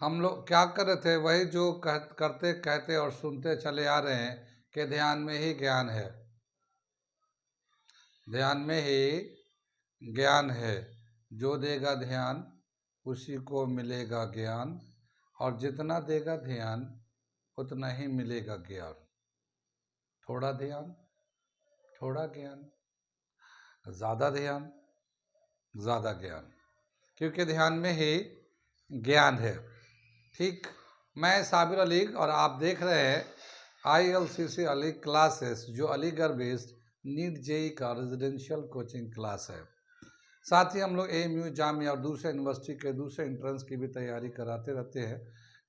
हम लोग क्या कर रहे थे, वही जो करते कहते और सुनते चले आ रहे हैं कि ध्यान में ही ज्ञान है, ध्यान में ही ज्ञान है। जो देगा ध्यान उसी को मिलेगा ज्ञान, और जितना देगा ध्यान उतना ही मिलेगा ज्ञान। थोड़ा ध्यान थोड़ा ज्ञान, ज़्यादा ध्यान ज़्यादा ज्ञान, क्योंकि ध्यान में ही ज्ञान है। ठीक, मैं साबिर अली और आप देख रहे हैं ILCC अली क्लासेस, जो अलीगढ़ बेस्ड नीट जेई का रेजिडेंशियल कोचिंग क्लास है। साथ ही हम लोग AMU जामिया और दूसरे यूनिवर्सिटी के दूसरे एंट्रेंस की भी तैयारी कराते रहते हैं,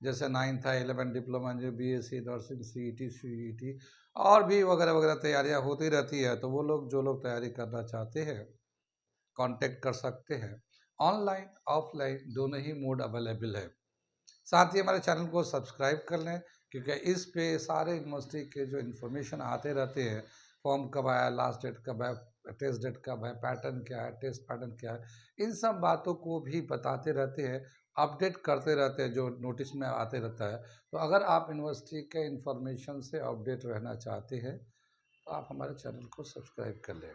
जैसे 9th है, 11 diploma, BSc nursing, CET CET और भी वगैरह वगैरह तैयारियां होती रहती है। तो वो लोग जो लोग तैयारी करना चाहते हैं कांटेक्ट कर सकते हैं। ऑनलाइन ऑफलाइन दोनों ही मोड अवेलेबल है। साथ ही हमारे चैनल को सब्सक्राइब कर लें, क्योंकि इस पे सारे यूनिवर्सिटी के जो इन्फॉर्मेशन आते रहते हैं, फॉर्म कब आया, लास्ट डेट कब है, टेस्ट डेट कब है, पैटर्न क्या है, टेस्ट पैटर्न क्या है, इन सब बातों को भी बताते रहते हैं, अपडेट करते रहते हैं, जो नोटिस में आते रहता है। तो अगर आप यूनिवर्सिटी के इन्फॉर्मेशन से अपडेट रहना चाहते हैं तो आप हमारे चैनल को सब्सक्राइब कर लें।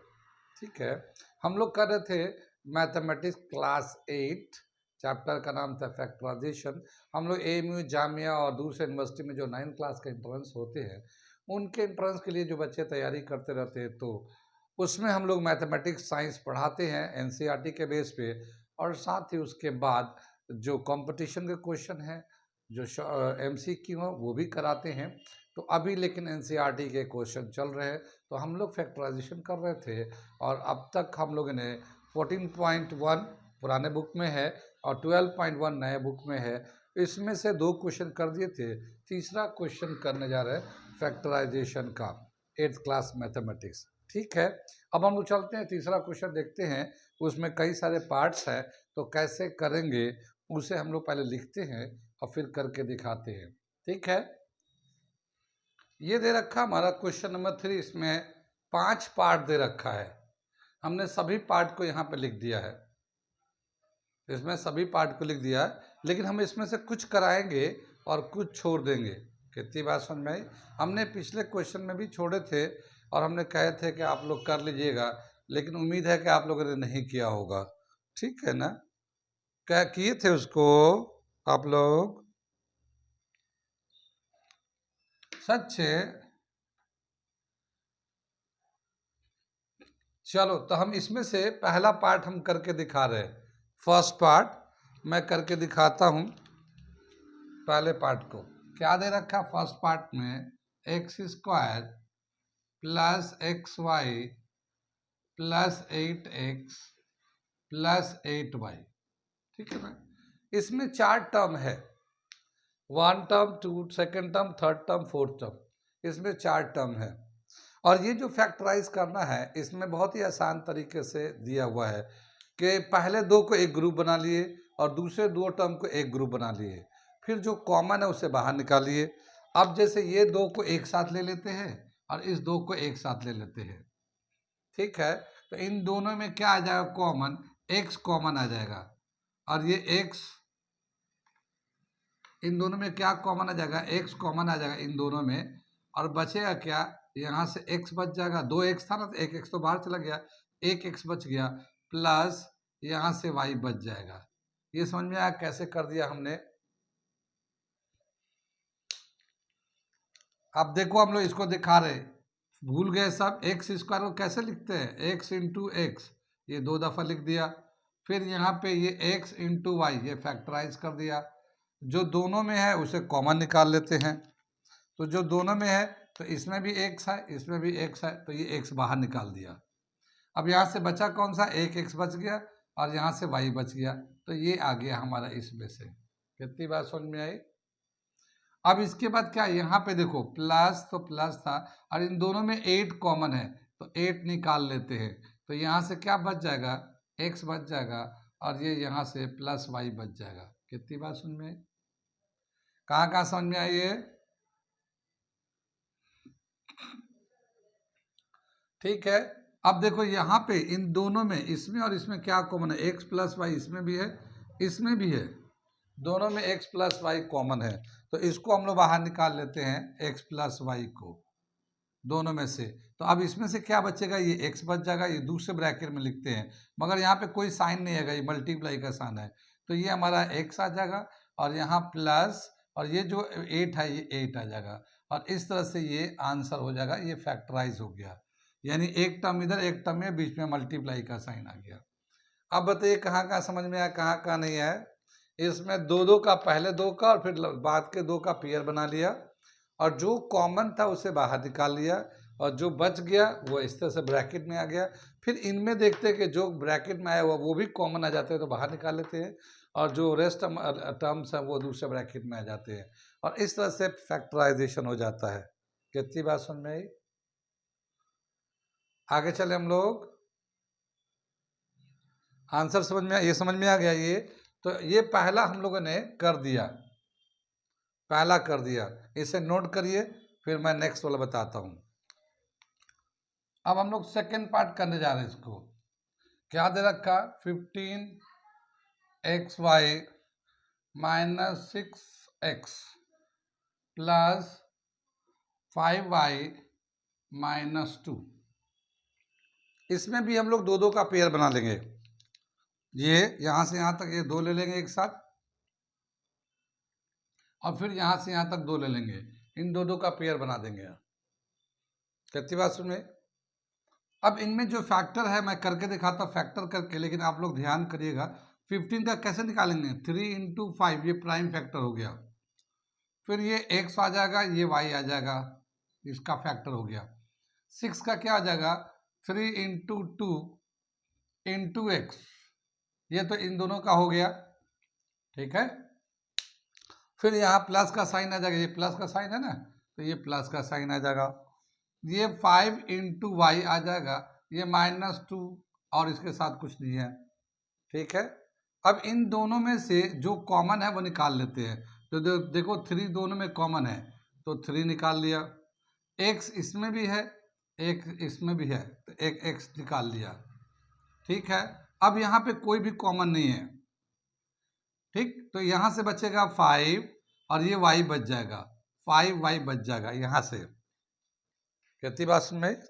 ठीक है, हम लोग कर रहे थे मैथमेटिक्स क्लास 8, चैप्टर का नाम था फैक्टराइजेशन। हम लोग AMU जामिया और दूसरे यूनिवर्सिटी में जो 9th क्लास के एंट्रेंस होते हैं, उनके एंट्रेंस के लिए जो बच्चे तैयारी करते रहते हैं, तो उसमें हम लोग मैथमेटिक्स साइंस पढ़ाते हैं NCERT के बेस पे, और साथ ही उसके बाद जो कंपटीशन के क्वेश्चन हैं, जो MCQ हैं, वो भी कराते हैं। तो अभी लेकिन NCERT के क्वेश्चन चल रहे हैं, तो हम लोग फैक्टराइजेशन कर रहे थे, और अब तक हम लोगों ने 14.1 पुराने बुक में है और 12.1 नए बुक में है। इसमें से 2 क्वेश्चन कर दिए थे, तीसरा क्वेश्चन करने जा रहे हैं फैक्टराइजेशन का, 8th क्लास मैथमेटिक्स। ठीक है, अब हम लोग चलते हैं, तीसरा क्वेश्चन देखते हैं। उसमें कई सारे पार्ट्स हैं, तो कैसे करेंगे उसे हम लोग पहले लिखते हैं और फिर करके दिखाते हैं। ठीक है, ये दे रखा हमारा क्वेश्चन नंबर 3। इसमें 5 पार्ट दे रखा है, हमने सभी पार्ट को यहाँ पे लिख दिया है, इसमें सभी पार्ट को लिख दिया है, लेकिन हम इसमें से कुछ कराएंगे और कुछ छोड़ देंगे। कितनी बात समझ में आई? हमने पिछले क्वेश्चन में भी छोड़े थे और हमने कहे थे कि आप लोग कर लीजिएगा, लेकिन उम्मीद है कि आप लोगों ने नहीं किया होगा। ठीक है ना? क्या किए थे उसको आप लोग? सच है? चलो, तो हम इसमें से पहला पार्ट हम करके दिखा रहे हैं। फर्स्ट पार्ट मैं करके दिखाता हूँ। पहले पार्ट को क्या दे रखा? फर्स्ट पार्ट में x² plus XY plus 8x plus 8y। ठीक है ना? इसमें 4 टर्म है, 1 term, 2 second term, third term, fourth term, इसमें 4 टर्म है। और ये जो फैक्टराइज करना है, इसमें बहुत ही आसान तरीके से दिया हुआ है कि पहले 2 को एक ग्रुप बना लिए और दूसरे 2 टर्म को एक ग्रुप बना लिए, फिर जो कॉमन है उसे बाहर निकालिए। अब जैसे ये 2 को एक साथ ले लेते हैं और इस 2 को एक साथ ले लेते हैं। ठीक है, तो इन दोनों में क्या आ जाएगा? कॉमन, x कॉमन आ जाएगा, और ये x, इन दोनों में क्या कॉमन आ जाएगा? x कॉमन आ जाएगा इन दोनों में, और बचेगा क्या? यहाँ से x बच जाएगा, 2x था ना, तो 1x तो बाहर चला गया, 1x बच गया, प्लस यहाँ से y बच जाएगा। ये समझ में आया कैसे कर दिया हमने? अब देखो, हम लोग इसको दिखा रहे, भूल गए सब। x² को कैसे लिखते हैं? x इंटू एक्स, ये 2 दफ़ा लिख दिया। फिर यहाँ पे ये x इंटू वाई, ये फैक्टराइज कर दिया। जो दोनों में है उसे कॉमन निकाल लेते हैं, तो जो दोनों में है, तो इसमें भी x है, इसमें भी x है, तो ये x बाहर निकाल दिया। अब यहाँ से बचा कौन सा? 1x बच गया, और यहाँ से y बच गया, तो ये आ गया हमारा इसमें से। कितनी बात समझ में आई? अब इसके बाद क्या? यहाँ पे देखो, प्लस तो प्लस था, और इन दोनों में 8 कॉमन है, तो 8 निकाल लेते हैं, तो यहाँ से क्या बच जाएगा? x बच जाएगा, और ये यहाँ से प्लस y बच जाएगा। कितनी बात समझ में आई? कहाँ कहाँ समझ में आई ये? ठीक है, अब देखो यहाँ पे इन दोनों में, इसमें और इसमें क्या कॉमन है? x प्लस वाई इसमें भी है, इसमें भी है, दोनों में x प्लस वाई कॉमन है, तो इसको हम लोग बाहर निकाल लेते हैं, x प्लस वाई को दोनों में से। तो अब इसमें से क्या बचेगा, ये x बच जाएगा, ये दूसरे ब्रैकेट में लिखते हैं, मगर यहाँ पे कोई साइन नहीं है, ये मल्टीप्लाई का साइन है, तो ये हमारा x आ जाएगा, और यहाँ प्लस, और ये जो 8 है ये 8 आ जाएगा, और इस तरह से ये आंसर हो जाएगा, ये फैक्टराइज हो गया, यानी एक टर्म इधर एक टर्म में, बीच में मल्टीप्लाई का साइन आ गया। अब बताइए कहाँ कहाँ समझ में आया, कहाँ कहाँ नहीं आया। इसमें दो दो का, पहले दो का और फिर बाद के दो का पेयर बना लिया, और जो कॉमन था उसे बाहर निकाल लिया, और जो बच गया वो इस तरह से ब्रैकेट में आ गया। फिर इनमें देखते हैं कि जो ब्रैकेट में आया हुआ वो भी कॉमन आ जाते हैं, तो बाहर निकाल लेते हैं, और जो रेस्ट टर्म्स हैं वो दूसरे ब्रैकेट में आ जाते हैं, और इस तरह से फैक्टराइजेशन हो जाता है। कितनी बात समझ में आई? आगे चले हम लोग, आंसर समझ में, ये समझ में आ गया ये। तो ये पहला हम लोगों ने कर दिया, पहला कर दिया, इसे नोट करिए, फिर मैं नेक्स्ट वाला बताता हूं। अब हम लोग सेकेंड पार्ट करने जा रहे हैं। इसको क्या दे रखा, 15xy minus 6x plus 5y minus 2। इसमें भी हम लोग दो दो का पेयर बना लेंगे, ये यहां से यहां तक ये दो ले लेंगे एक साथ, और फिर यहां से यहां तक दो ले लेंगे, इन दो दो का पेयर बना देंगे। कितनी बात सुन में। अब इनमें जो फैक्टर है मैं करके दिखाता हूँ फैक्टर करके, लेकिन आप लोग ध्यान करिएगा। 15 का कैसे निकालेंगे, 3 इंटू 5, ये प्राइम फैक्टर हो गया, फिर ये x आ जाएगा, ये y आ जाएगा, इसका फैक्टर हो गया। 6 का क्या आ जाएगा, 3 इंटू 2 इंटू एक्स, ये तो इन दोनों का हो गया, ठीक है। फिर यहाँ प्लस का साइन आ जाएगा, ये प्लस का साइन है ना, तो ये प्लस का साइन आ जाएगा। ये 5 इंटू वाई आ जाएगा, ये -2, और इसके साथ कुछ नहीं है, ठीक है। अब इन दोनों में से जो कॉमन है वो निकाल लेते हैं। तो देखो 3 दोनों में कॉमन है, तो 3 निकाल लिया, x इसमें भी है, एक इसमें भी है, तो एक x निकाल लिया, ठीक है। अब यहाँ पे कोई भी कॉमन नहीं है, ठीक, तो यहाँ से बचेगा 5, और ये y बच जाएगा, 5y बच जाएगा यहाँ से। कितनी बात में,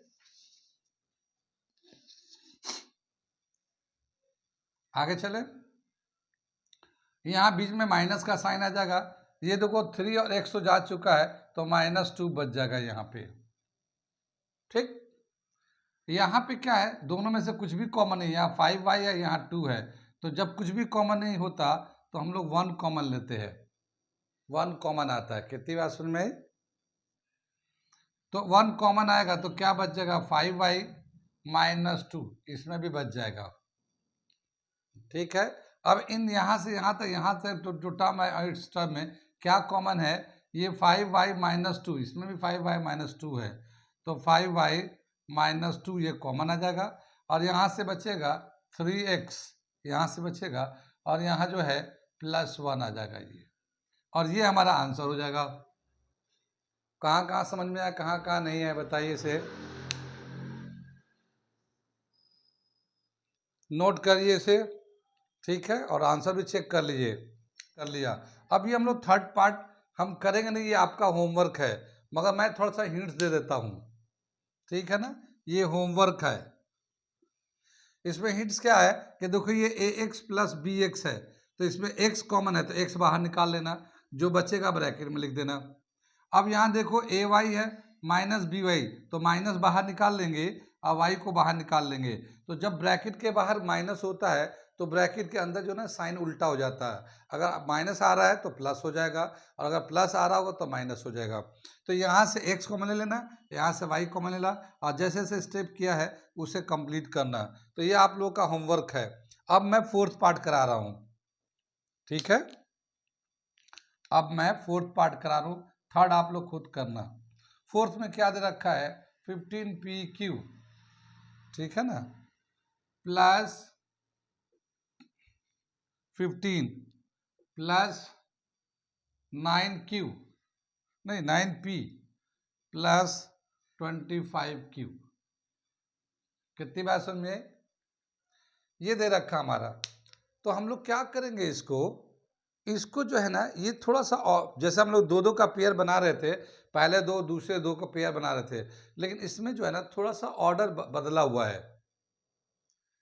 आगे चले। यहाँ बीच में माइनस का साइन आ जाएगा, ये देखो 3 और x तो जा चुका है, तो -2 बच जाएगा यहाँ पे, ठीक। यहाँ पे क्या है, दोनों में से कुछ भी कॉमन नहीं, यहाँ 5y है, यहाँ 2 है, तो जब कुछ भी कॉमन नहीं होता तो हम लोग 1 कॉमन लेते हैं, 1 कॉमन आता है। कितनी बात सुन में, तो 1 कॉमन आएगा तो क्या बच जाएगा, 5y -2, इसमें भी बच जाएगा, ठीक है। अब इन यहाँ से यहाँ तक जो टर्म है, इस टर्म में क्या कॉमन है, ये 5y -2, इसमें भी 5y -2 है, तो 5y -2 ये कॉमन आ जाएगा, और यहाँ से बचेगा 3x, यहाँ से बचेगा, और यहाँ जो है +1 आ जाएगा ये, और ये हमारा आंसर हो जाएगा। कहाँ कहाँ समझ में आया, कहाँ कहाँ नहीं है, बताइए इसे, नोट करिए इसे, ठीक है, और आंसर भी चेक कर लीजिए। कर लिया। अभी हम लोग थर्ड पार्ट हम करेंगे नहीं, ये आपका होमवर्क है, मगर मैं थोड़ा सा हिंट्स दे देता हूँ, ठीक है ना, ये होमवर्क है। इसमें हिंट्स क्या है कि देखो ये ax प्लस bx है, तो इसमें x कॉमन है, तो x बाहर निकाल लेना, जो बचेगा ब्रैकेट में लिख देना। अब यहाँ देखो ay है -by, तो माइनस बाहर निकाल लेंगे, और y को बाहर निकाल लेंगे, तो जब ब्रैकेट के बाहर माइनस होता है तो ब्रैकेट के अंदर जो ना साइन उल्टा हो जाता है, अगर माइनस आ रहा है तो प्लस हो जाएगा, और अगर प्लस आ रहा होगा तो माइनस हो जाएगा। तो यहाँ से x कॉमन ले लेना, यहाँ से y कॉमन लेना, और जैसे जैसे स्टेप किया है उसे कंप्लीट करना। तो ये आप लोग का होमवर्क है। अब मैं फोर्थ पार्ट करा रहा हूँ, ठीक है, अब मैं फोर्थ पार्ट करा रहा हूँ, थर्ड आप लोग खुद करना। फोर्थ में क्या दे रखा है, 15pq, ठीक है ना, प्लस 15 प्लस 9q, नहीं 9p प्लस 25q। कितनी बात समझ में, ये दे रखा हमारा। तो हम लोग क्या करेंगे, इसको इसको जो है ना ये थोड़ा सा जैसे हम लोग दो दो का पेयर बना रहे थे, पहले दो दूसरे दो का पेयर बना रहे थे, लेकिन इसमें जो है ना थोड़ा सा ऑर्डर बदला हुआ है।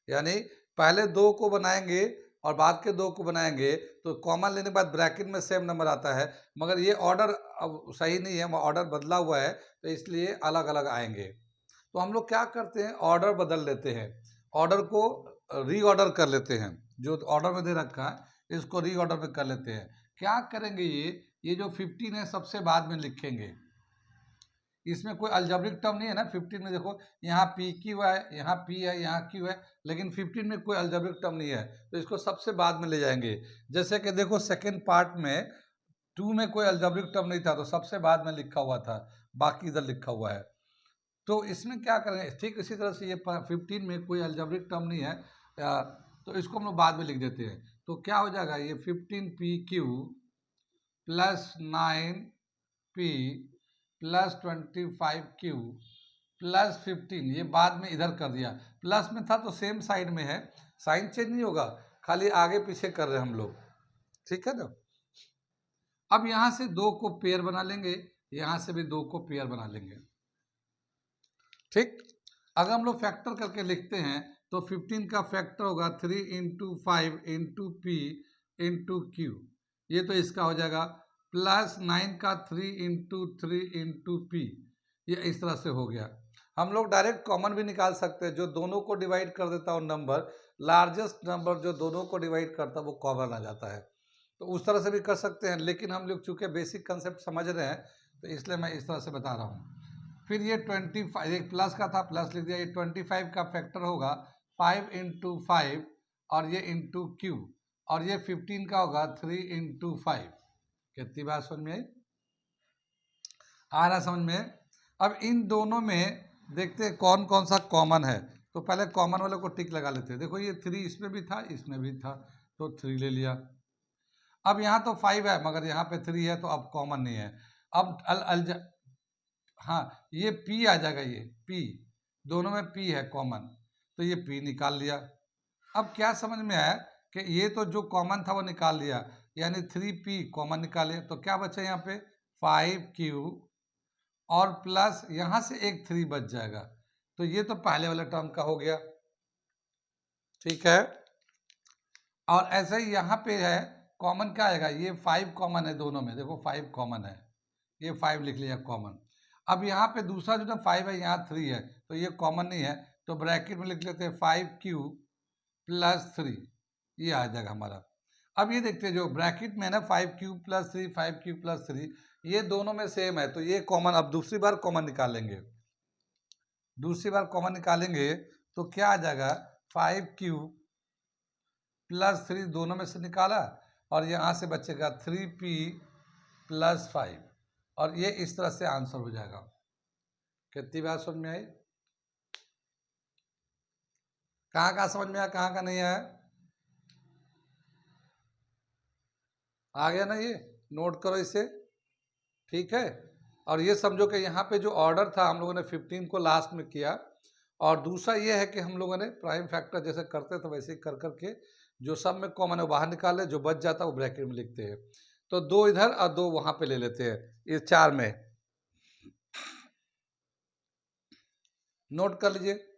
यानी पहले दो को बनाएंगे और बाद के दो को बनाएंगे तो कॉमन लेने के बाद ब्रैकेट में सेम नंबर आता है, मगर ये ऑर्डर अब सही नहीं है, ऑर्डर बदला हुआ है, तो इसलिए अलग अलग आएंगे। तो हम लोग क्या करते हैं, ऑर्डर बदल लेते हैं, ऑर्डर को रीऑर्डर कर लेते हैं। जो ऑर्डर में दे रखा है इसको रीऑर्डर में कर लेते हैं। क्या करेंगे, ये जो 15 है सबसे बाद में लिखेंगे। इसमें कोई अलजेब्रिक टर्म नहीं है ना 15 में, देखो यहाँ पी क्यू है, यहाँ पी है, यहाँ क्यू है, लेकिन 15 में कोई अलजेब्रिक टर्म नहीं है, तो इसको सबसे बाद में ले जाएंगे। जैसे कि देखो सेकेंड पार्ट में 2 में कोई अलजेब्रिक टर्म नहीं था तो सबसे बाद में लिखा हुआ था, बाकी इधर लिखा हुआ है। तो इसमें क्या करेंगे, ठीक इसी तरह से ये 15 में कोई अलजेब्रिक टर्म नहीं है, तो इसको हम लोग बाद में लिख देते हैं। तो क्या हो जाएगा, ये 15PQ plus 9P plus 25Q plus 15, ये बाद में इधर कर दिया, प्लस में था तो सेम साइड में है, साइन चेंज नहीं होगा, खाली आगे पीछे कर रहे हैं हम लोग, ठीक है ना। अब यहां से दो को पेयर बना लेंगे, यहां से भी दो को पेयर बना लेंगे, ठीक। अगर हम लोग फैक्टर करके लिखते हैं तो 15 का फैक्टर होगा 3 into 5 into P into Q, ये तो इसका हो जाएगा, प्लस 9 का 3 इंटू 3 इंटू पी, ये इस तरह से हो गया। हम लोग डायरेक्ट कॉमन भी निकाल सकते हैं, जो दोनों को डिवाइड कर देता है नंबर, लार्जेस्ट नंबर जो दोनों को डिवाइड करता है वो कॉमन आ जाता है, तो उस तरह से भी कर सकते हैं। लेकिन हम लोग चूंकि बेसिक कंसेप्ट समझ रहे हैं तो इसलिए मैं इस तरह से बता रहा हूँ। फिर ये 25, एक प्लस का था प्लस लिख दिया, ये 25 का फैक्टर होगा 5 इंटू 5 और ये इंटू क्यू, और ये 15 का होगा 3 इंटू 5। कितनी बात समझ में आई, आ रहा समझ में। अब इन दोनों में देखते हैं कौन कौन सा कॉमन है, तो पहले कॉमन वाले को टिक लगा लेते हैं। देखो ये 3 इसमें भी था इसमें भी था, तो 3 ले लिया। अब यहाँ तो 5 है मगर यहाँ पे 3 है, तो अब कॉमन नहीं है। अब हाँ ये P आ जाएगा, ये P दोनों में P है कॉमन, तो ये P निकाल लिया। अब क्या समझ में आया कि ये तो जो कॉमन था वो निकाल लिया, यानी 3P कॉमन निकाले, तो क्या बचा यहाँ पे 5Q और प्लस यहाँ से एक 3 बच जाएगा, तो ये तो पहले वाले टर्म का हो गया, ठीक है। और ऐसे ही यहाँ पे है कॉमन क्या आएगा, ये 5 कॉमन है दोनों में, देखो 5 कॉमन है, ये 5 लिख लिया कॉमन। अब यहाँ पे दूसरा जो ना 5 है, यहाँ 3 है, तो ये कॉमन नहीं है, तो ब्रैकेट में लिख लेते हैं 5Q प्लस 3, ये आ जाएगा हमारा। अब ये देखते हैं जो ब्रैकेट में है ना 5Q प्लस 3, 5Q प्लस 3, ये दोनों में सेम है, तो ये कॉमन, अब दूसरी बार कॉमन निकालेंगे, दूसरी बार कॉमन निकालेंगे तो क्या आ जाएगा 5Q प्लस 3 दोनों में से निकाला, और यहाँ से बचेगा 3P प्लस 5, और ये इस तरह से आंसर हो जाएगा। कितनी बात समझ में आई, कहाँ समझ में आया, कहाँ नहीं आया, आ गया ना, ये नोट करो इसे, ठीक है। और ये समझो कि यहाँ पे जो ऑर्डर था हम लोगों ने 15 को लास्ट में किया, और दूसरा ये है कि हम लोगों ने प्राइम फैक्टर जैसे करते थे वैसे ही कर करके जो सब में कॉमन है बाहर निकाले, जो बच जाता है वो ब्रैकेट में लिखते हैं, तो 2 इधर और 2 वहां पे ले लेते हैं, इस 4 में नोट कर लीजिए।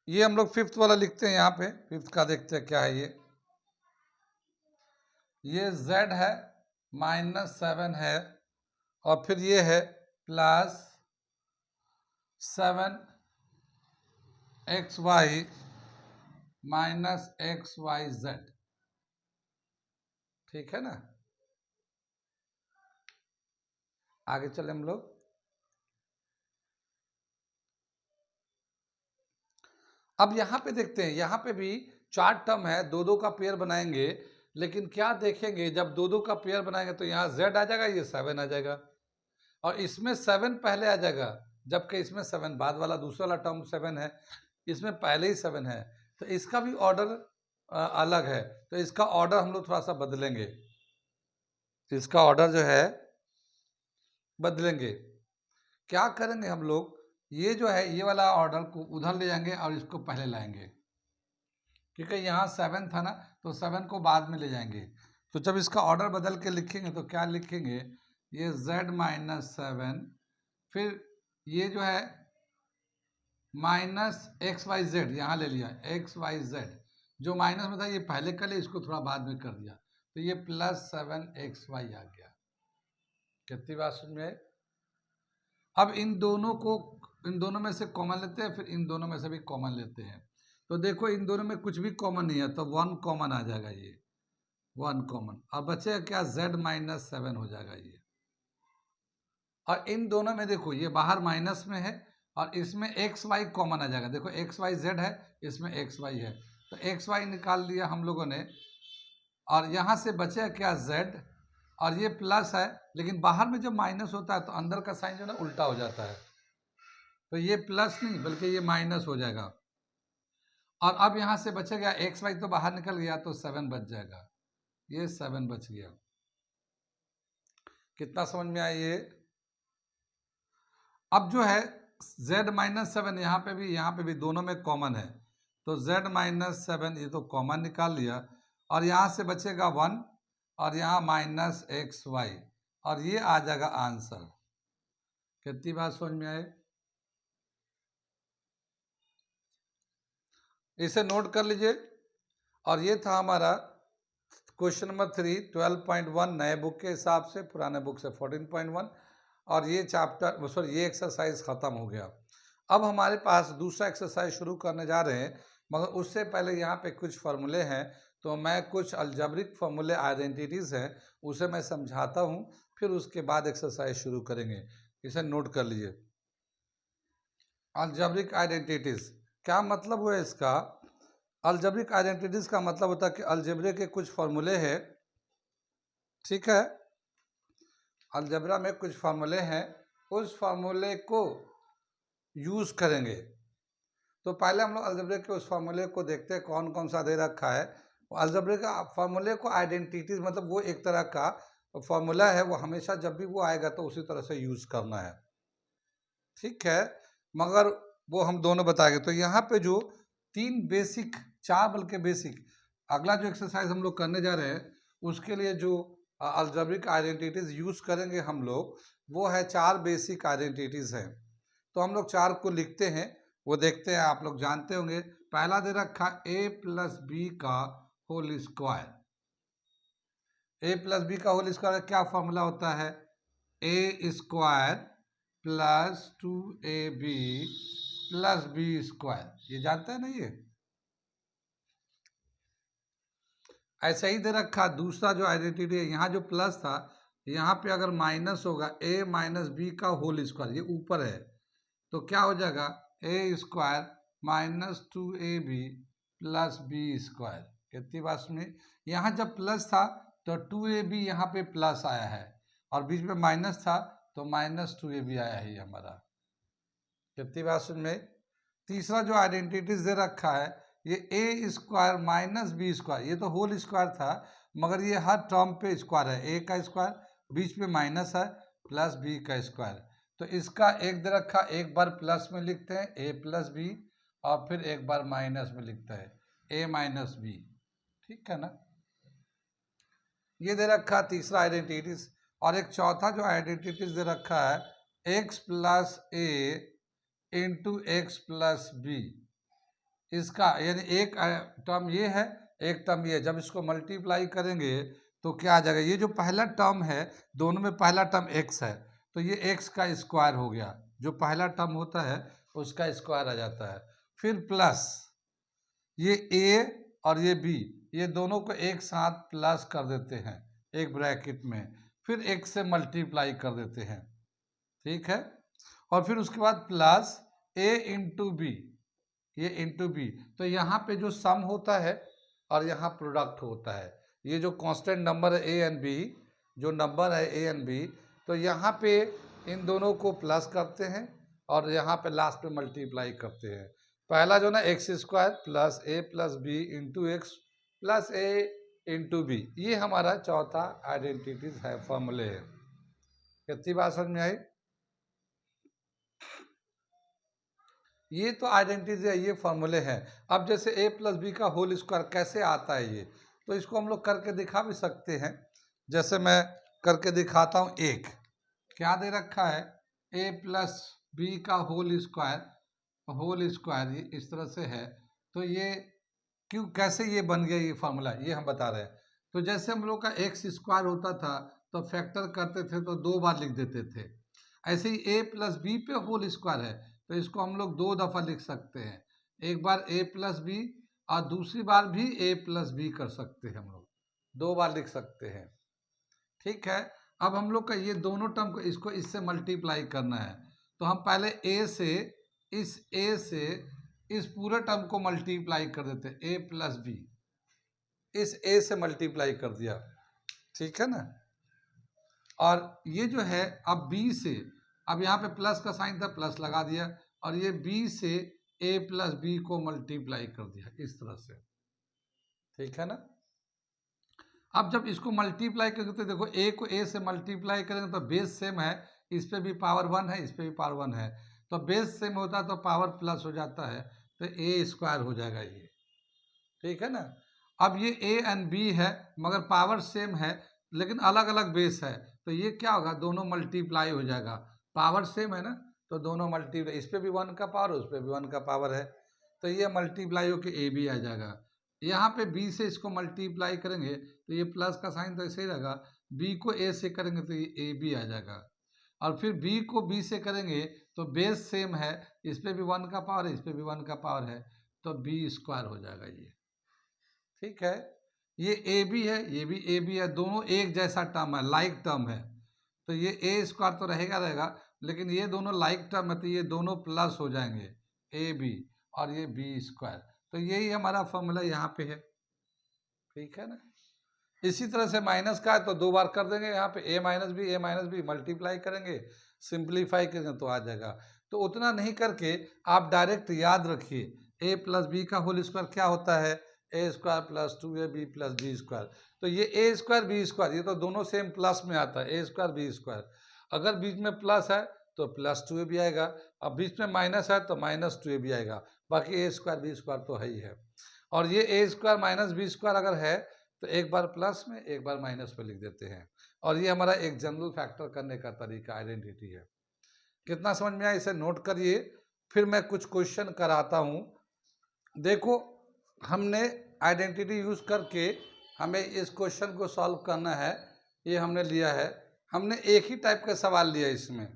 ये हम लोग 5th वाला लिखते हैं, यहाँ पे 5th का देखते हैं क्या है, ये z है -7 है, और फिर ये है प्लस 7xy माइनस XYZ, ठीक है ना। आगे चले हम लोग, अब यहाँ पे देखते हैं, यहाँ पे भी 4 टर्म है, दो दो का पेयर बनाएंगे, लेकिन क्या देखेंगे जब दो दो का पेयर बनाएंगे तो यहाँ z आ जाएगा, ये 7 आ जाएगा, और इसमें 7 पहले आ जाएगा, जबकि इसमें 7 बाद वाला दूसरा वाला टर्म 7 है, इसमें पहले ही 7 है, तो इसका भी ऑर्डर अलग है, तो इसका ऑर्डर हम लोग थोड़ा सा बदलेंगे, इसका ऑर्डर जो है बदलेंगे। क्या करेंगे हम लोग, ये जो है ये वाला ऑर्डर को उधर ले जाएंगे और इसको पहले लाएंगे, क्योंकि यहाँ 7 था ना, तो 7 को बाद में ले जाएंगे। तो जब इसका ऑर्डर बदल के लिखेंगे तो क्या लिखेंगे, ये z-7, फिर ये जो है -xyz यहाँ ले लिया, xyz जो माइनस में था ये पहले कर लिया, इसको थोड़ा बाद में कर दिया, तो ये +7xy आ गया। कितनी बात समझ में? अब इन दोनों में से कॉमन लेते हैं, फिर इन दोनों में से भी कॉमन लेते हैं। तो देखो इन दोनों में कुछ भी कॉमन नहीं है, तो 1 कॉमन आ जाएगा, ये 1 कॉमन। अब बचेगा क्या, z-7 हो जाएगा ये। और इन दोनों में देखो ये बाहर माइनस में है और इसमें एक्स वाई कॉमन आ जाएगा। देखो एक्स वाई जेड है, इसमें एक्स वाई है, तो एक्स वाई निकाल लिया हम लोगों ने। और यहाँ से बचेगा क्या, जेड, और ये प्लस है, लेकिन बाहर में जब माइनस होता है तो अंदर का साइन जो है ना उल्टा हो जाता है, तो ये प्लस नहीं बल्कि ये माइनस हो जाएगा। और अब यहाँ से बचेगा एक्स वाई तो बाहर निकल गया, तो 7 बच जाएगा, ये 7 बच गया। कितना समझ में आया ये? अब जो है z-7 यहाँ पे भी दोनों में कॉमन है, तो z-7 ये तो कॉमन निकाल लिया, और यहाँ से बचेगा 1 और यहाँ -xy, और ये आ जाएगा आंसर। कितनी बात समझ में आए? इसे नोट कर लीजिए। और ये था हमारा क्वेश्चन नंबर 3 12.1 नए बुक के हिसाब से, पुराने बुक से 14.1, और ये चैप्टर सॉरी ये एक्सरसाइज ख़त्म हो गया। अब हमारे पास दूसरा एक्सरसाइज शुरू करने जा रहे हैं, मगर उससे पहले यहाँ पे कुछ फार्मूले हैं, तो मैं कुछ अलजेब्रिक फार्मूले आइडेंटिटीज़ हैं उसे मैं समझाता हूँ, फिर उसके बाद एक्सरसाइज शुरू करेंगे। इसे नोट कर लीजिए। अलजेब्रिक आइडेंटिटीज़ क्या मतलब हुआ इसका? अलजेब्रिक आइडेंटिटीज़ का मतलब होता है कि अलजेब्रे के कुछ फार्मूले हैं, ठीक है, अलजेब्रा में कुछ फार्मूले हैं, उस फार्मूले को यूज़ करेंगे। तो पहले हम लोग अलजेब्रे के उस फार्मूले को देखते हैं कौन कौन सा दे रखा है। अलजेब्रे का फार्मूले को आइडेंटिटीज मतलब वो एक तरह का फार्मूला है, वो हमेशा जब भी वो आएगा तो उसी तरह से यूज़ करना है, ठीक है, मगर वो हम दोनों बताएंगे। तो यहाँ पे जो 4 बल्कि बेसिक, अगला जो एक्सरसाइज हम लोग करने जा रहे हैं उसके लिए जो अलजेब्रिक आइडेंटिटीज यूज़ करेंगे हम लोग, वो है 4 बेसिक आइडेंटिटीज हैं। तो हम लोग 4 को लिखते हैं, वो देखते हैं, आप लोग जानते होंगे। पहला दे रखा a+b का होल स्क्वायर। a+b का होल स्क्वायर क्या फॉर्मूला होता है, a² + 2ab + b², ये जानते हैं ना ये। ऐसा ही दे रखा दूसरा जो आइडेंटिटी है, यहाँ जो प्लस था यहाँ पे अगर माइनस होगा a - b का होल स्क्वायर, ये ऊपर है, तो क्या हो जाएगा a² - 2ab + b²। कितनी बात में, यहाँ जब प्लस था तो 2ab यहाँ पे प्लस आया है, और बीच में माइनस था तो -2ab आया है हमारा। कितनी बात में। तीसरा जो आइडेंटिटीज दे रखा है, ये a² - b², ये तो होल स्क्वायर था, मगर ये हर टर्म पे स्क्वायर है, a का स्क्वायर, बीच में माइनस है, प्लस b का स्क्वायर। तो इसका एक दे रखा, एक बार प्लस में लिखते हैं a+b, और फिर एक बार माइनस में लिखते हैं a - b, ठीक है ना। ये दे रखा तीसरा आइडेंटिटीज। और एक चौथा जो आइडेंटिटीज दे रखा है x + a × x + b, इसका यानी एक टर्म ये है, एक टर्म ये है, जब इसको मल्टीप्लाई करेंगे तो क्या आ जाएगा, ये जो पहला टर्म है दोनों में पहला टर्म x है, तो ये x का स्क्वायर हो गया, जो पहला टर्म होता है उसका स्क्वायर आ जाता है। फिर प्लस ये a और ये b, ये दोनों को एक साथ प्लस कर देते हैं एक ब्रैकेट में, फिर x से मल्टीप्लाई कर देते हैं, ठीक है, और फिर उसके बाद प्लस a × b, ये इंटू बी, तो यहाँ पे जो सम होता है और यहाँ प्रोडक्ट होता है, ये जो कांस्टेंट नंबर है ए एंड बी, जो नंबर है ए एंड बी, तो यहाँ पे इन दोनों को प्लस करते हैं और यहाँ पे लास्ट में मल्टीप्लाई करते हैं। पहला जो ना x² + a + b × x + a × b, ये हमारा चौथा आइडेंटिटीज है, फॉर्मूले है। कितनी बात समझ में आई? ये तो आइडेंटिटी है, ये फॉर्मूले हैं। अब जैसे ए प्लस बी का होल स्क्वायर कैसे आता है ये, तो इसको हम लोग करके दिखा भी सकते हैं। जैसे मैं करके दिखाता हूँ। एक क्या दे रखा है, ए प्लस बी का होल स्क्वायर ये इस तरह से है। तो ये क्यों कैसे ये बन गया ये फार्मूला, ये हम बता रहे हैं। तो जैसे हम लोग का एक्स स्क्वायर होता था तो फैक्टर करते थे तो 2 बार लिख देते थे। ऐसे ही ए प्लस बी पे होल स्क्वायर है तो इसको हम लोग 2 दफ़ा लिख सकते हैं। एक बार ए प्लस बी और दूसरी बार भी ए प्लस बी कर सकते हैं, हम लोग 2 बार लिख सकते हैं। ठीक है। अब हम लोग का ये दोनों टर्म को इसको इससे मल्टीप्लाई करना है। तो हम पहले ए से इस पूरे टर्म को मल्टीप्लाई कर देते हैं। ए प्लस बी इस ए से मल्टीप्लाई कर दिया, ठीक है ना। और ये जो है अब बी से, अब यहाँ पे प्लस का साइन था, प्लस लगा दिया, और ये बी से ए प्लस बी को मल्टीप्लाई कर दिया इस तरह से, ठीक है ना। अब जब इसको मल्टीप्लाई करेंगे तो देखो ए को ए से मल्टीप्लाई करेंगे तो बेस सेम है, इस पे भी पावर 1 है, इस पे भी पावर 1 है, तो बेस सेम होता है तो पावर प्लस हो जाता है, तो ए स्क्वायर हो जाएगा ये, ठीक है ना। अब ये ए एंड बी है मगर पावर सेम है लेकिन अलग अलग बेस है, तो ये क्या होगा, दोनों मल्टीप्लाई हो जाएगा। पावर सेम है ना, तो दोनों मल्टीप्लाई, इस पे भी 1 का पावर उस पे भी 1 का पावर है, तो ये मल्टीप्लाई होकर ए बी आ जाएगा। यहाँ पे बी से इसको मल्टीप्लाई करेंगे तो ये प्लस का साइन तो ऐसे ही रहेगा, बी को ए से करेंगे तो ये ए बी आ जाएगा, और फिर बी को बी से करेंगे तो बेस सेम है, इस पे भी 1 का पावर है, इस पे भी 1 का पावर है, तो बी स्क्वायर हो जाएगा ये, ठीक है। ये ए बी है, ये भी ए बी है, दोनों एक जैसा टर्म है, लाइक टर्म है, तो ये ए स्क्वायर तो रहेगा, लेकिन ये दोनों लाइक टर्म है तो ये दोनों प्लस हो जाएंगे, ए बी और ये बी स्क्वायर, तो यही हमारा फॉर्मूला यहाँ पे है, ठीक है ना। इसी तरह से माइनस का है तो 2 बार कर देंगे, यहाँ पे ए माइनस बी मल्टीप्लाई करेंगे, सिंप्लीफाई करेंगे तो आ जाएगा। तो उतना नहीं करके आप डायरेक्ट याद रखिए ए प्लस बी का होल स्क्वायर क्या होता है, A square plus 2ab plus B square. तो ये ए स्क्वायर बी स्क्वायर ये तो दोनों सेम प्लस में आता है, ए स्क्वायर बी स्क्वायर, अगर बीच में प्लस है तो प्लस 2ab आएगा, अब बीच में माइनस है तो माइनस 2ab आएगा, बाकी ए स्क्वायर बी स्क्वायर तो है ही है। और ये ए स्क्वायर माइनस बी स्क्वायर अगर है तो एक बार प्लस में एक बार माइनस में लिख देते हैं, और ये हमारा एक जनरल फैक्टर करने का तरीका, आइडेंटिटी है। कितना समझ में आया, इसे नोट करिए, फिर मैं कुछ क्वेश्चन कराता हूँ। देखो हमने आइडेंटिटी यूज करके हमें इस क्वेश्चन को सॉल्व करना है, ये हमने लिया है, हमने एक ही टाइप का सवाल लिया इसमें।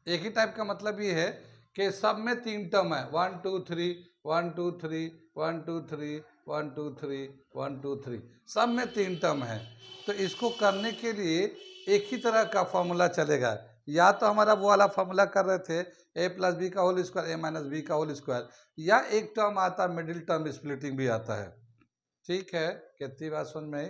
एक ही टाइप का मतलब ये है कि सब में 3 टर्म है, 1 2 3 1 2 3 1 2 3 1 2 3 1 2 3, सब में 3 टर्म है। तो इसको करने के लिए एक ही तरह का फॉर्मूला चलेगा, या तो हमारा वो वाला फॉर्मूला कर रहे थे ए प्लस बी का होल स्क्वायर ए माइनस बी का होल स्क्वायर, या एक टर्म आता है मिडिल टर्म स्प्लिटिंग भी आता है, ठीक है। कितनी बात समझ में आई।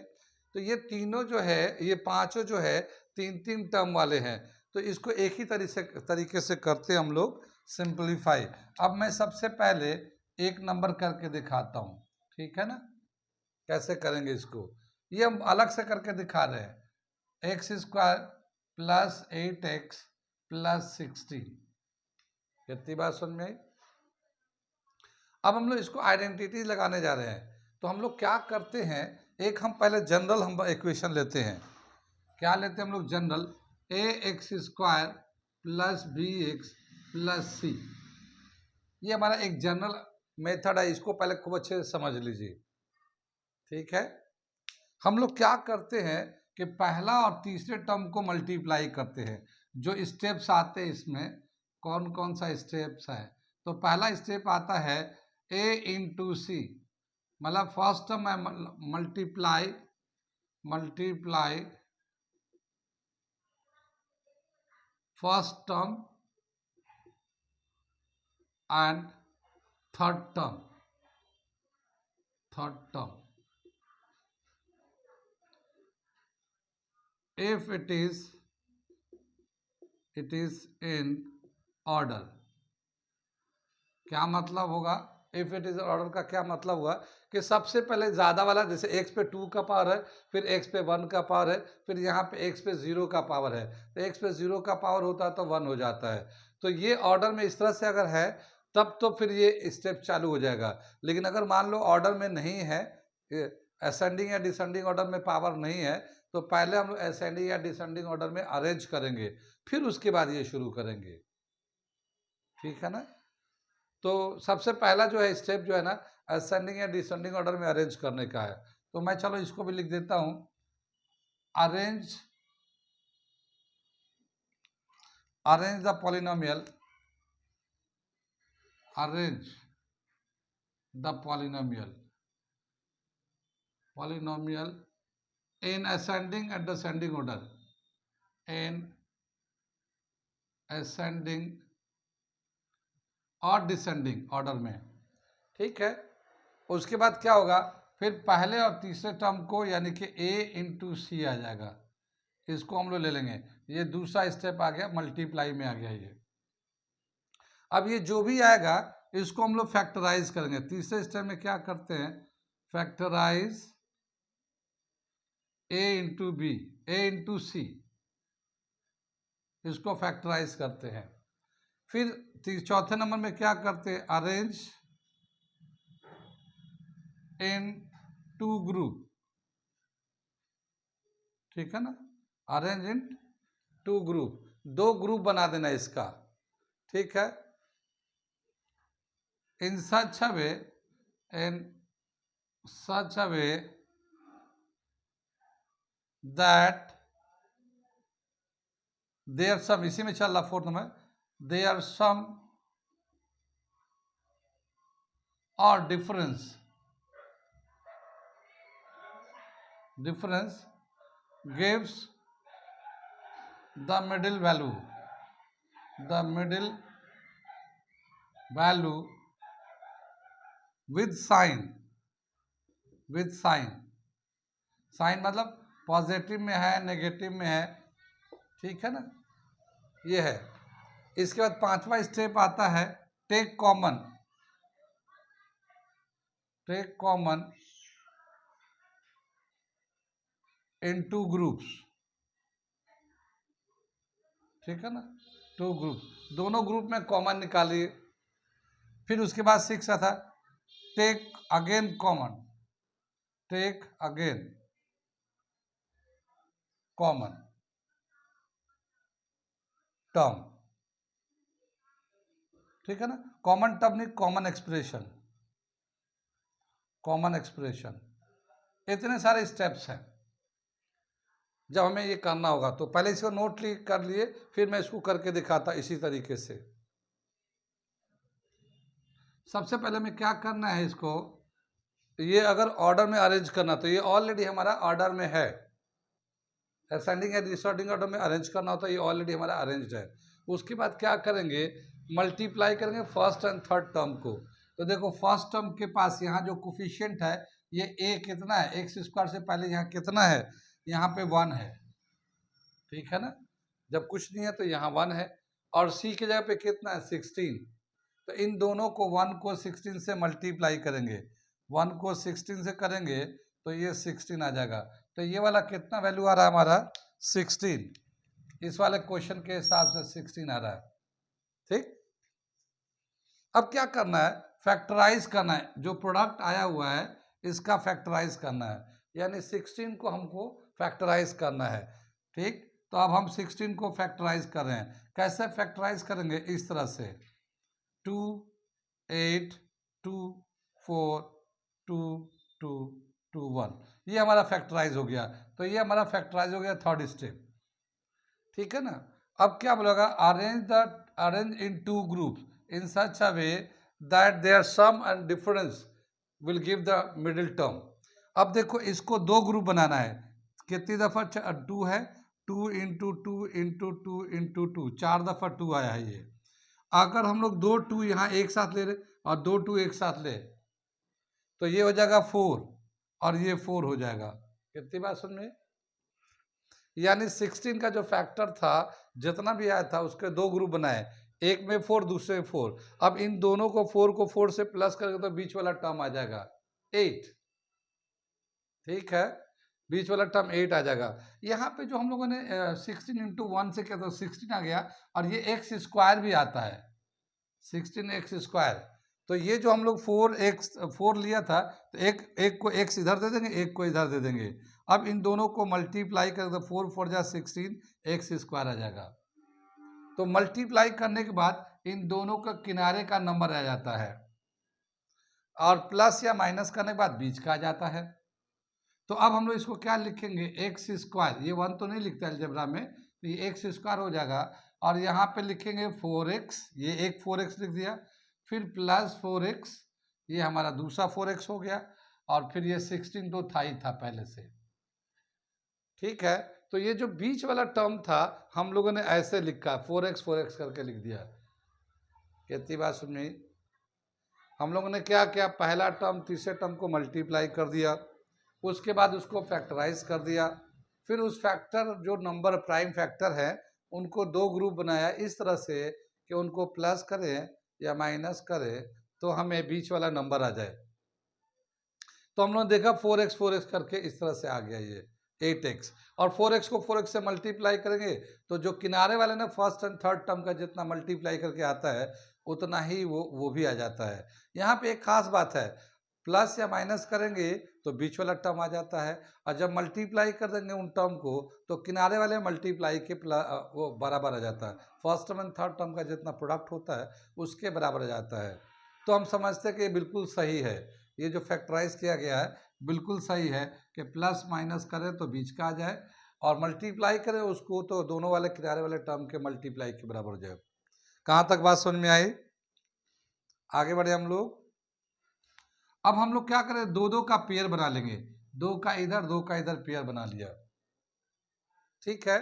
तो ये तीनों जो है, ये पांचों जो है 3-3 टर्म वाले हैं, तो इसको एक ही तरीके से करते हम लोग सिंप्लीफाई। अब मैं सबसे पहले एक नंबर करके दिखाता हूँ, ठीक है ना, कैसे करेंगे इसको, ये हम अलग से करके दिखा रहे हैं। X square plus 8x plus 16, कितनी बात समझ में आई। अब हम लोग इसको आइडेंटिटी लगाने जा रहे हैं, तो हम लोग क्या करते हैं, एक हम पहले जनरल हम इक्वेशन लेते हैं। क्या लेते हैं हम लोग general, A X square plus B X plus C, ये हमारा एक जनरल मेथड है, इसको पहले खूब अच्छे से समझ लीजिए, ठीक है। हम लोग क्या करते हैं कि पहला और तीसरे टर्म को मल्टीप्लाई करते हैं, जो स्टेप्स आते हैं इसमें कौन कौन सा स्टेप्स है। तो पहला स्टेप आता है ए इंटू सी, मतलब फर्स्ट टर्म है multiply first term and third term if it is in order। क्या मतलब होगा, इफ इट इज ऑर्डर का क्या मतलब हुआ कि सबसे पहले ज़्यादा वाला, जैसे x पे 2 का पावर है, फिर x पे 1 का पावर है, फिर यहाँ पे x पे 0 का पावर है, तो x पे 0 का पावर होता है तो 1 हो जाता है, तो ये ऑर्डर में इस तरह से अगर है तब तो फिर ये स्टेप चालू हो जाएगा। लेकिन अगर मान लो ऑर्डर में नहीं है, असेंडिंग या डिसेंडिंग ऑर्डर में पावर नहीं है, तो पहले हम लोग असेंडिंग या डिसेंडिंग ऑर्डर में अरेंज करेंगे, फिर उसके बाद ये शुरू करेंगे। ठीक है ना? तो सबसे पहला जो है स्टेप जो है ना, असेंडिंग या डिसेंडिंग ऑर्डर में अरेंज करने का है। तो मैं चलो इसको भी लिख देता हूं, arrange the polynomial, arrange the polynomial in ascending and descending order, in ascending और डिसेंडिंग ऑर्डर में। ठीक है, उसके बाद क्या होगा, फिर पहले और तीसरे टर्म को यानी कि a इंटू सी आ जाएगा, इसको हम लोग ले लेंगे। ये दूसरा स्टेप आ गया, मल्टीप्लाई में आ गया ये। अब ये जो भी आएगा इसको हम लोग फैक्टराइज करेंगे। तीसरे स्टेप में क्या करते हैं, factorise a into B, a into C, इसको फैक्टराइज करते हैं। फिर चौथे नंबर में क्या करते हैं, अरेंज इन टू ग्रुप। ठीक है ना, अरेंज इन टू ग्रुप, दो ग्रुप बना देना इसका। ठीक है, in such a way that there some, इसी में चल रहा fourth number, there some or difference gives the middle value with sign मतलब पॉजिटिव में है, नेगेटिव में है। ठीक है ना, ये है। इसके बाद पांचवा स्टेप आता है, take common in two groups. ठीक है ना, टू ग्रुप, दोनों ग्रुप में कॉमन निकालिए। फिर उसके बाद 6 आता, टेक अगेन कॉमन टर्म। ठीक है ना, कॉमन टर्म नहीं, कॉमन एक्सप्रेशन। इतने सारे स्टेप्स हैं। जब हमें ये करना होगा तो पहले इसको नोट कर लिए, फिर मैं इसको करके दिखाता इसी तरीके से। सबसे पहले में क्या करना है, इसको ये अगर ऑर्डर में अरेंज करना तो ये ऑलरेडी हमारा ऑर्डर में है। असेंडिंग या डिसेंडिंग ऑर्डर में अरेंज करना होता है, ये ऑलरेडी हमारा अरेंज्ड है। उसके बाद क्या करेंगे, मल्टीप्लाई करेंगे फर्स्ट एंड थर्ड टर्म को। तो देखो फर्स्ट टर्म के पास यहाँ जो कोफिशिएंट है, ये a कितना है, एक्स स्क्वायर से पहले यहाँ कितना है, यहाँ पे 1 है। ठीक है ना, जब कुछ नहीं है तो यहाँ 1 है, और c की जगह पे कितना है, 16। तो इन दोनों को 1 को 16 से मल्टीप्लाई करेंगे, 1 को 16 से करेंगे तो ये 16 आ जाएगा। तो ये वाला कितना वैल्यू आ रहा है हमारा, 16। इस वाले क्वेश्चन के हिसाब से 16 आ रहा है। ठीक, अब क्या करना है, फैक्टराइज करना है। जो प्रोडक्ट आया हुआ है इसका फैक्टराइज करना है, यानी 16 को हमको फैक्टराइज करना है। ठीक, तो अब हम 16 को फैक्टराइज कर रहे हैं। कैसे फैक्टराइज करेंगे, इस तरह से 2 8 2 4 2 2 2 1, ये हमारा फैक्टराइज हो गया। तो ये हमारा फैक्टराइज हो गया थर्ड स्टेप। ठीक है ना, अब क्या बोलेगा, arrange in two groups in such a way that their sum and difference will give the middle term। अब देखो इसको दो ग्रुप बनाना है। कितनी दफा 2 है, 2 इंटू 2 इंटू 2 इंटू 2, 4 दफा 2 आया है ये। अगर हम लोग 2 2 यहाँ एक साथ ले रहे और 2 2 एक साथ ले तो ये हो जाएगा 4 और ये 4 हो जाएगा। कितनी बात सुन में, यानी 16 का जो फैक्टर था जितना भी आया था उसके दो ग्रुप बनाए, एक में 4 दूसरे में 4। अब इन दोनों को 4 से प्लस करके तो बीच वाला टर्म आ जाएगा 8। ठीक है, बीच वाला टर्म 8 आ जाएगा। यहाँ पे जो हम लोगों ने 16 इंटू 1 से किया तो 16 आ गया, और ये एक्स स्क्वायर भी आता है, 16x स्क्वायर। तो ये जो हम लोग 4 लिया था, तो एक को x इधर दे देंगे, एक को इधर दे देंगे। अब इन दोनों को मल्टीप्लाई कर दो, 4 4 जा 16, एक्स स्क्वायर आ जाएगा। तो मल्टीप्लाई करने के बाद इन दोनों का किनारे का नंबर आ जाता है, और प्लस या माइनस करने के बाद बीच का आ जाता है। तो अब हम लोग इसको क्या लिखेंगे, एक्स स्क्वायर, ये 1 तो नहीं लिखता अलजेब्रा में, तो ये एक्स स्क्वायर हो जाएगा। और यहाँ पे लिखेंगे 4x, ये एक 4x लिख दिया, फिर प्लस 4x, ये हमारा दूसरा 4x हो गया, और फिर ये 16 तो था ही था पहले से। ठीक है, तो ये जो बीच वाला टर्म था हम लोगों ने ऐसे लिखा, 4x करके लिख दिया। कितनी बात सुनिए, हम लोगों ने क्या किया, पहला टर्म तीसरे टर्म को मल्टीप्लाई कर दिया, उसके बाद उसको फैक्टराइज कर दिया, फिर उस फैक्टर जो नंबर प्राइम फैक्टर है उनको दो ग्रुप बनाया इस तरह से कि उनको प्लस करें या माइनस करें तो हमें बीच वाला नंबर आ जाए। तो हम लोगों ने देखा 4x करके इस तरह से आ गया ये 8x, और 4x को 4x से मल्टीप्लाई करेंगे तो जो किनारे वाले ना फर्स्ट एंड थर्ड टर्म का जितना मल्टीप्लाई करके आता है उतना ही वो भी आ जाता है। यहाँ पे एक खास बात है, प्लस या माइनस करेंगे तो बीच वाला टर्म आ जाता है, और जब मल्टीप्लाई कर देंगे उन टर्म को तो किनारे वाले मल्टीप्लाई के वो बराबर आ जाता है, first term and third term का जितना प्रोडक्ट होता है उसके बराबर आ जाता है। तो हम समझते हैं कि ये बिल्कुल सही है, ये जो फैक्टराइज किया गया है बिल्कुल सही है कि प्लस माइनस करें तो बीच का आ जाए, और मल्टीप्लाई करें उसको तो दोनों वाले किनारे वाले टर्म के मल्टीप्लाई के बराबर हो जाए। कहाँ तक बात समझ में आई? आगे बढ़े हम लोग। अब हम लोग क्या करें, दो दो का पेयर बना लेंगे, दो का इधर पेयर बना लिया। ठीक है,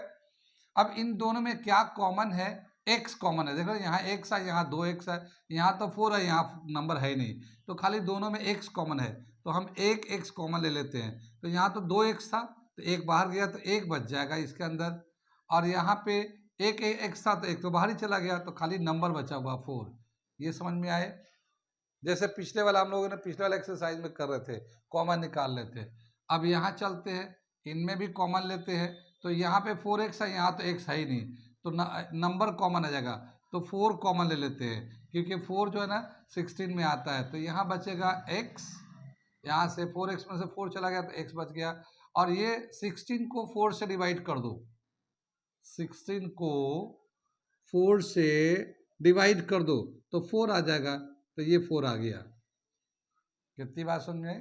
अब इन दोनों में क्या कॉमन है, x कॉमन है। देखो यहाँ x है, यहाँ 2x है, यहाँ तो 4 है, यहाँ नंबर है ही नहीं, तो खाली दोनों में x कॉमन है, तो हम एक x कॉमन ले लेते हैं। तो यहाँ तो 2x था तो एक बाहर गया तो एक बच जाएगा इसके अंदर, और यहाँ पे एक x था तो एक तो बाहर ही चला गया, तो खाली नंबर बचा हुआ 4। ये समझ में आए? जैसे पिछले वाला हम लोगों ने पिछले वाला एक्सरसाइज में कर रहे थे, कॉमन निकाल लेते। अब यहाँ चलते हैं, इनमें भी कॉमन लेते हैं, तो यहाँ पे 4x है, यहाँ तो x है ही नहीं, तो नंबर कॉमन आ जाएगा, तो 4 कॉमन ले लेते हैं, क्योंकि 4 जो है ना 16 में आता है, तो यहाँ बचेगा x, यहाँ से 4x में से 4 चला गया तो x बच गया, और ये 16 को 4 से डिवाइड कर दो, 16 को 4 से डिवाइड कर दो तो 4 आ जाएगा, तो ये 4 आ गया। कितनी बात सुन गए?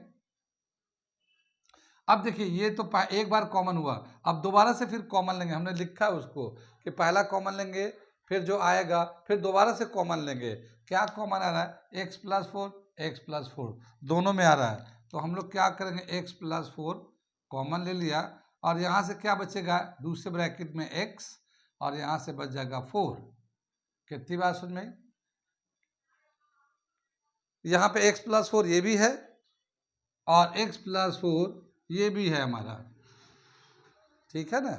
अब देखिए ये तो एक बार कॉमन हुआ, अब दोबारा से फिर कॉमन लेंगे, हमने लिखा है उसको कि पहला कॉमन लेंगे, फिर जो आएगा फिर दोबारा से कॉमन लेंगे। क्या कॉमन आ रहा है, x प्लस 4 दोनों में आ रहा है, तो हम लोग क्या करेंगे, x प्लस 4 कॉमन ले लिया, और यहाँ से क्या बचेगा, दूसरे ब्रैकेट में x, और यहाँ से बच जाएगा 4। कितनी बात सुन में? यहाँ पे x प्लस 4 ये भी है, और x प्लस 4 ये भी है हमारा, ठीक है ना,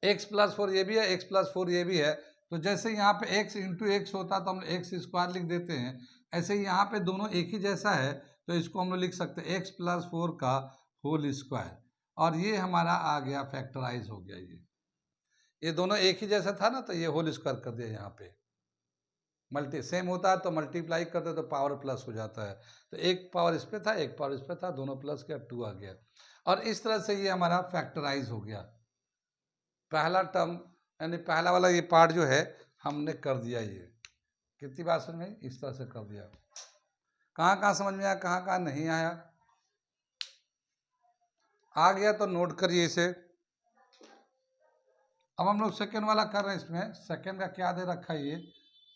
x प्लस 4 ये भी है, x प्लस 4 ये भी है। तो जैसे यहाँ पे x इंटू एक्स होता तो हम x स्क्वायर लिख देते हैं, ऐसे ही यहाँ पे दोनों एक ही जैसा है तो इसको हम लोग लिख सकते हैं x प्लस 4 का होल स्क्वायर, और ये हमारा आ गया फैक्टराइज हो गया। ये दोनों एक ही जैसा था ना, तो ये होल स्क्वायर कर दिया, यहाँ पे मल्टी सेम होता है तो मल्टीप्लाई करते तो पावर प्लस हो जाता है, तो एक पावर इस पे था एक पावर इस पे था, दोनों प्लस किया 2 आ गया, और इस तरह से ये हमारा फैक्टराइज हो गया। पहला टर्म यानी पहला वाला ये पार्ट जो है हमने कर दिया। ये कितनी बात समझ में? इस तरह से कर दिया। कहाँ कहाँ समझ में आया, कहाँ कहाँ नहीं आया? आ गया तो नोट करिए इसे। अब हम लोग सेकेंड वाला कर रहे हैं, इसमें सेकेंड का क्या दे रखा है, ये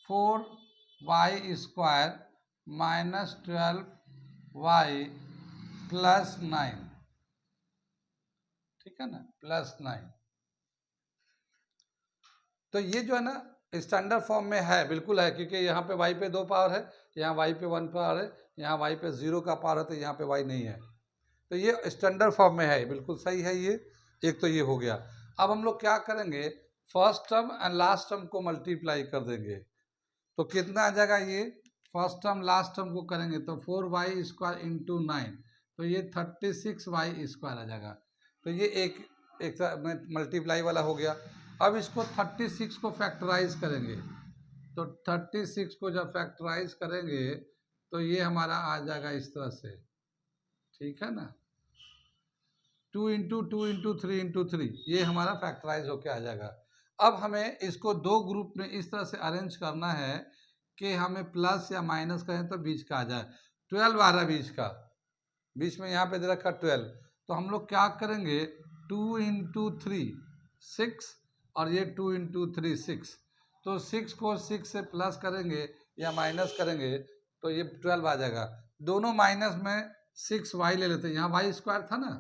4y square minus 12y plus 9, ठीक है ना, प्लस 9। तो ये जो है ना स्टैंडर्ड फॉर्म में है, बिल्कुल है, क्योंकि यहाँ पे y पे 2 पावर है, यहाँ y पे 1 पावर है, यहाँ y पे 0 का पावर है, तो यहाँ पे y नहीं है, तो ये स्टैंडर्ड फॉर्म में है, बिल्कुल सही है ये। एक तो ये हो गया। अब हम लोग क्या करेंगे, first term and last term को मल्टीप्लाई कर देंगे, तो कितना आ जाएगा, ये फर्स्ट टर्म लास्ट टर्म को करेंगे तो 4y स्क्वायर इंटू 9, तो ये 36y² आ जाएगा। तो ये एक मल्टीप्लाई वाला हो गया। अब इसको 36 को फैक्टराइज करेंगे, तो 36 को जब फैक्टराइज करेंगे तो ये हमारा आ जाएगा इस तरह से, ठीक है ना, 2 इंटू 2 इंटू 3 इंटू 3, ये हमारा फैक्टराइज होके आ जाएगा। अब हमें इसको दो ग्रुप में इस तरह से अरेंज करना है कि हमें प्लस या माइनस करें तो बीच का आ जाए। 12 आ रहा है बीच का, बीच में यहाँ पे दे रखा 12, तो हम लोग क्या करेंगे, 2 इंटू 3 6 और ये 2 इंटू 3 6, तो 6 को 6 से प्लस करेंगे या माइनस करेंगे तो ये 12 आ जाएगा। दोनों माइनस में 6y ले लेते हैं, यहाँ y² था ना,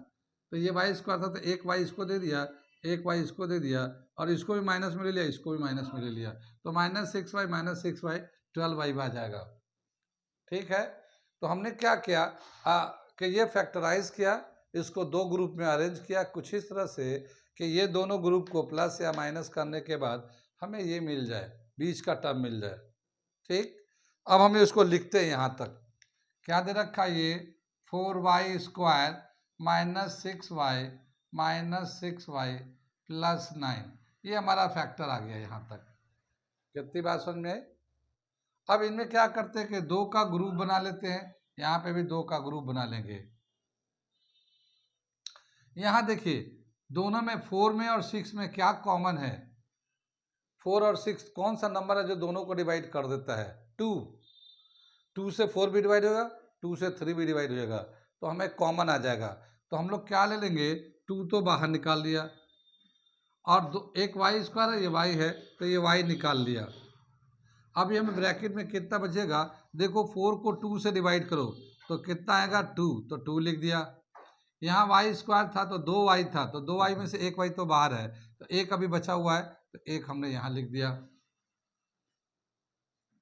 तो ये y² था, तो एक y इसको दे दिया, एक y इसको दे दिया, और इसको भी माइनस में ले लिया, इसको भी माइनस में ले लिया, तो -6y 12y आ जाएगा। ठीक है, तो हमने क्या किया कि ये फैक्टराइज किया, इसको दो ग्रुप में अरेंज किया कुछ इस तरह से कि ये दोनों ग्रुप को प्लस या माइनस करने के बाद हमें ये मिल जाए, बीच का टर्म मिल जाए। ठीक, अब हम इसको लिखते हैं, यहाँ तक क्या दे रखा, ये 4y² -6y 9, ये हमारा फैक्टर आ गया यहाँ तक। कितनी बात समझ में आई? अब इनमें क्या करते हैं कि दो का ग्रुप बना लेते हैं, यहाँ पे भी दो का ग्रुप बना लेंगे। यहाँ देखिए दोनों में 4 में और 6 में क्या कॉमन है, 4 और 6 कौन सा नंबर है जो दोनों को डिवाइड कर देता है, 2 से 4 भी डिवाइड होगा, 2 से 3 भी डिवाइड हो जाएगा, तो हमें कॉमन आ जाएगा। तो हम लोग क्या ले लेंगे, 2 तो बाहर निकाल लिया, और एक y² है, ये y है, तो ये y निकाल लिया। अब ये हमें ब्रैकेट में कितना बचेगा, देखो 4 को 2 से डिवाइड करो तो कितना आएगा 2, तो 2 लिख दिया। यहाँ y² था तो 2y था, तो 2y में से एक y तो बाहर है, तो एक अभी बचा हुआ है, तो एक हमने यहाँ लिख दिया।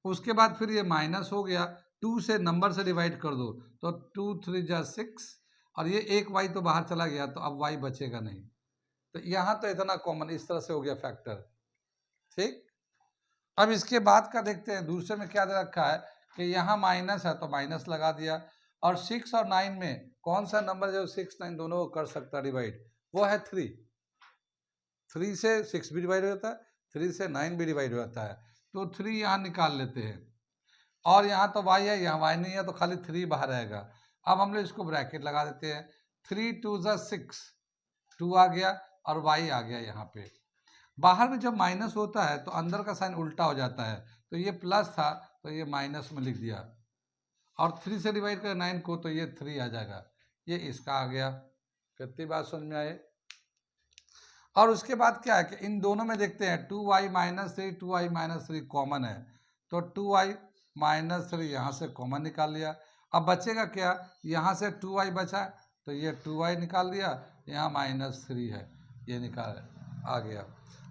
उसके बाद फिर ये माइनस हो गया, 2 से नंबर से डिवाइड कर दो तो 2 3 जा 6, और ये एक y तो बाहर चला गया, तो अब y बचेगा नहीं, तो यहाँ तो इतना कॉमन, इस तरह से हो गया फैक्टर। ठीक, अब इसके बाद का देखते हैं, दूसरे में क्या दे रखा है कि यहाँ माइनस है तो माइनस लगा दिया, और 6 और 9 में कौन सा नंबर जो 6 9 दोनों को कर सकता है डिवाइड, वो है 3। 3 से 6 भी डिवाइड हो जाता है, 3 से 9 भी डिवाइड हो जाता है, तो 3 यहाँ निकाल लेते हैं, और यहाँ तो y है, यहाँ y नहीं है, तो खाली 3 बाहर रहेगा। अब हम लोग इसको ब्रैकेट लगा देते हैं, 3 2 जा 6, 2 आ गया और y आ गया। यहाँ पे बाहर में जब माइनस होता है तो अंदर का साइन उल्टा हो जाता है, तो ये प्लस था तो ये माइनस में लिख दिया, और 3 से डिवाइड करें 9 को तो ये 3 आ जाएगा, ये इसका आ गया। कितनी बात समझ में आए? और उसके बाद क्या है कि इन दोनों में देखते हैं 2y -3 2y -3 कॉमन है, तो 2y -3 यहाँ से कॉमन निकाल लिया। अब बचेगा क्या, यहाँ से 2y बचा तो ये 2y निकाल दिया, यहाँ -3 है, ये निकाल आ गया।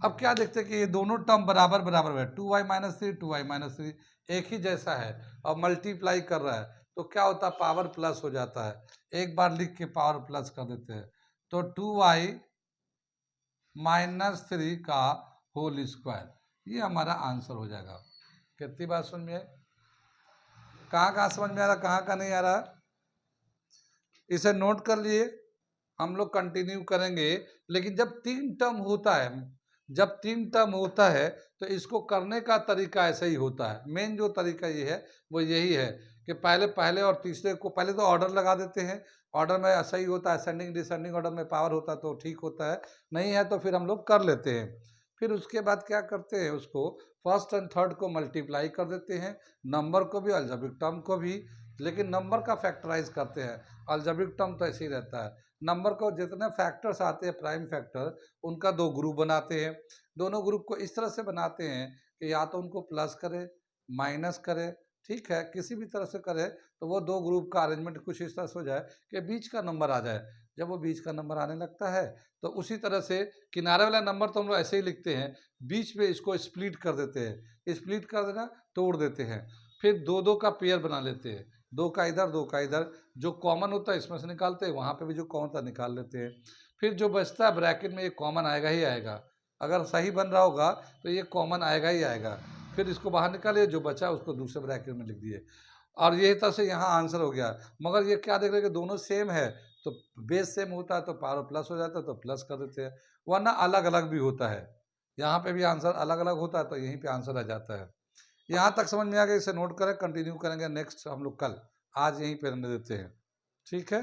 अब क्या देखते हैं कि ये दोनों टर्म बराबर बराबर है, 2y -3 एक ही जैसा है, और मल्टीप्लाई कर रहा है, तो क्या होता है, पावर प्लस हो जाता है। एक बार लिख के पावर प्लस कर देते हैं, तो 2y -3 का होल स्क्वायर, ये हमारा आंसर हो जाएगा। कितनी बात समझ में? कहाँ समझ में आ रहा, कहाँ का नहीं आ रहा, इसे नोट कर लिए, हम लोग कंटिन्यू करेंगे। लेकिन जब 3 टर्म होता है, तो इसको करने का तरीका ऐसा ही होता है। मेन जो तरीका ये है वो यही है कि पहले और तीसरे को पहले तो ऑर्डर लगा देते हैं, ऑर्डर में ऐसा ही होता है, असेंडिंग डिसेंडिंग ऑर्डर में पावर होता है तो ठीक होता है, नहीं है तो फिर हम लोग कर लेते हैं। फिर उसके बाद क्या करते हैं, उसको फर्स्ट एंड थर्ड को मल्टीप्लाई कर देते हैं, नंबर को भी अलजेब्रिक टर्म को भी, लेकिन नंबर का फैक्टराइज करते हैं, अलजेब्रिक टर्म तो ऐसे ही रहता है। नंबर को जितने फैक्टर्स आते हैं प्राइम फैक्टर, उनका दो ग्रुप बनाते हैं, दोनों ग्रुप को इस तरह से बनाते हैं कि या तो उनको प्लस करे माइनस करे, ठीक है, किसी भी तरह से करे, तो वो दो ग्रुप का अरेंजमेंट कुछ इस तरह से हो जाए कि बीच का नंबर आ जाए। जब वो बीच का नंबर आने लगता है तो उसी तरह से किनारे वाला नंबर तो हम लोग ऐसे ही लिखते हैं, बीच में इसको स्प्लिट कर देते हैं, स्प्लिट कर देना तोड़ देते हैं, फिर दो दो का पेयर बना लेते हैं, दो का इधर दो का इधर, जो कॉमन होता है इसमें से निकालते हैं, वहाँ पे भी जो कॉमन होता है निकाल लेते हैं। फिर जो बचता है ब्रैकेट में ये कॉमन आएगा ही आएगा, अगर सही बन रहा होगा तो ये कॉमन आएगा ही आएगा। फिर इसको बाहर निकालिए, जो बचा उसको दूसरे ब्रैकेट में लिख दिए। और ये तरह से यहाँ आंसर हो गया। मगर ये क्या देख रहे हैं कि दोनों सेम है, तो बेस सेम होता है तो पावर प्लस हो जाता है, तो प्लस कर देते हैं, वरना अलग अलग भी होता है। यहाँ पे भी आंसर अलग अलग होता है, तो यहीं पे आंसर आ जाता है। यहाँ तक समझ में आ गया, इसे नोट करें, कंटिन्यू करेंगे नेक्स्ट हम लोग कल। आज यहीं पे रहने देते हैं, ठीक है।